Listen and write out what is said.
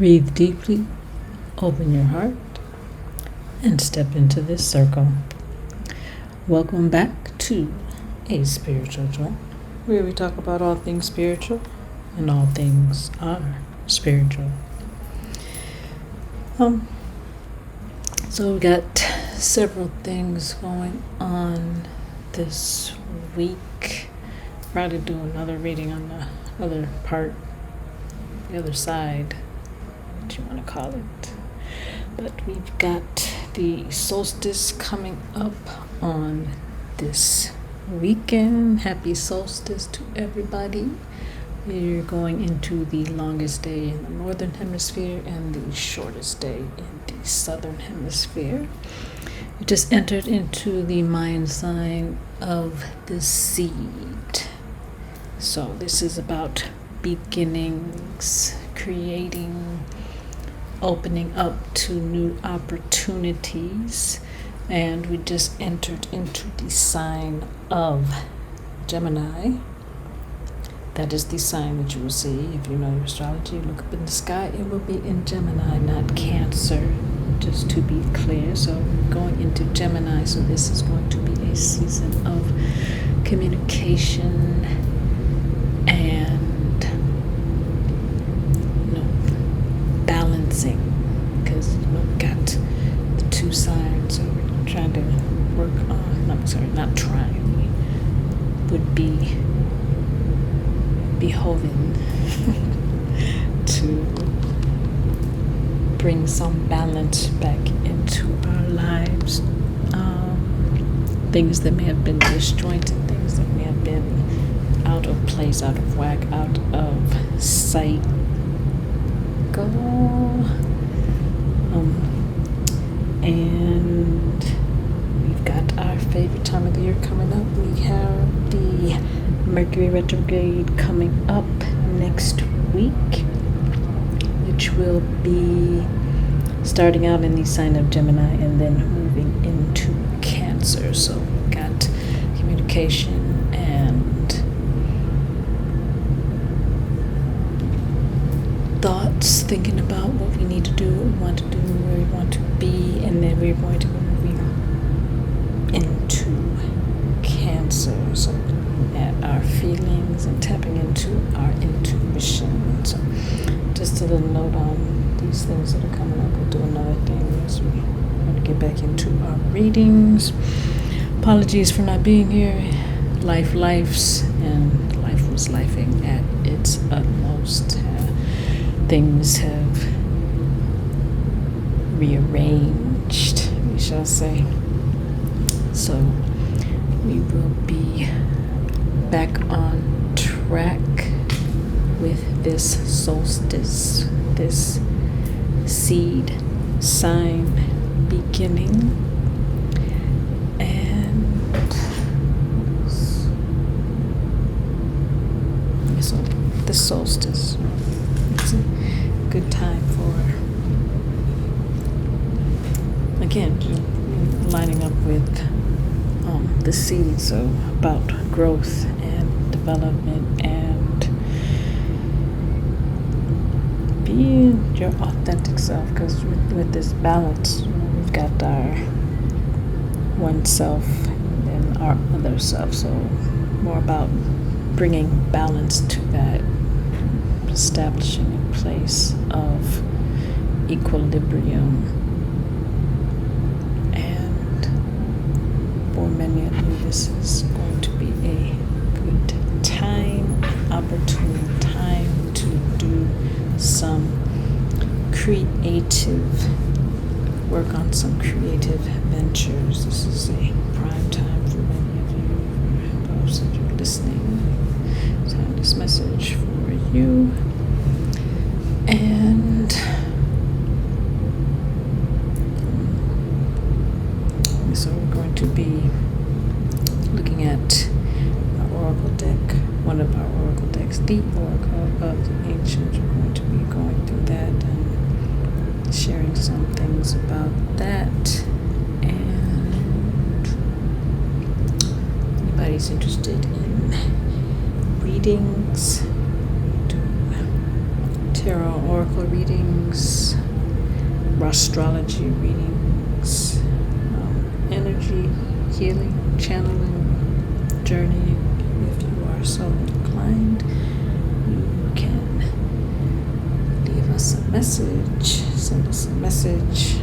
Breathe deeply, open your heart, and step into this circle. Welcome back to A Spiritual Joint, where we talk about all things spiritual and all things are spiritual. So we got several things going on this week. Probably do another reading on the other part, the other side, what you want to call it. But we've got the solstice coming up on this weekend. Happy solstice to everybody. We're going into the longest day in the northern hemisphere and the shortest day in the southern hemisphere. We just entered into the Mayan sign of the seed. So this is about beginnings, creating, opening up to new opportunities. And we just entered into the sign of Gemini. That is the sign that you will see if you know your astrology. Look up in the sky, it will be in Gemini, not Cancer, just to be clear. So we're going into Gemini, so this is going to be a season of communication and balancing, because we've got the two signs, so we're trying to work on, we would be beholden to bring some balance back into our lives. Things that may have been disjointed, things that may have been out of place, out of whack, out of sight. And we've got our favorite time of the year coming up. We have the Mercury retrograde coming up next week, which will be starting out in the sign of Gemini and then moving into Cancer. So we've got communication and thoughts, thinking about what we need to do, what we want to do, where we want to be, and then we're going to be moving into Cancer. So at our feelings and tapping into our intuition. So just a little note on these things that are coming up. We'll do another thing as we want to get back into our readings. Apologies for not being here. Life's, and life was lifing at its utmost. Things have rearranged, we shall say. So we will be back on track with this solstice, this seed sign beginning. And so the solstice, it's a good time for, again, lining up with the seed, so about growth and development and being your authentic self, because with this balance, we've got our one self and our other self, so more about bringing balance to that, establishing a place of equilibrium. For many of you, this is going to be a good time, opportune time to do some creative work on some creative ventures. This is a prime time for many of you, those that are listening. So I have this message for you. And so we're going to be looking at our oracle deck, one of our oracle decks, the Oracle of the Ancients. We're going to be going through that and sharing some things about that. And anybody's interested in readings, do tarot oracle readings, astrology readings, energy healing, channeling, journeying. If you are so inclined, you can leave us a message, send us a message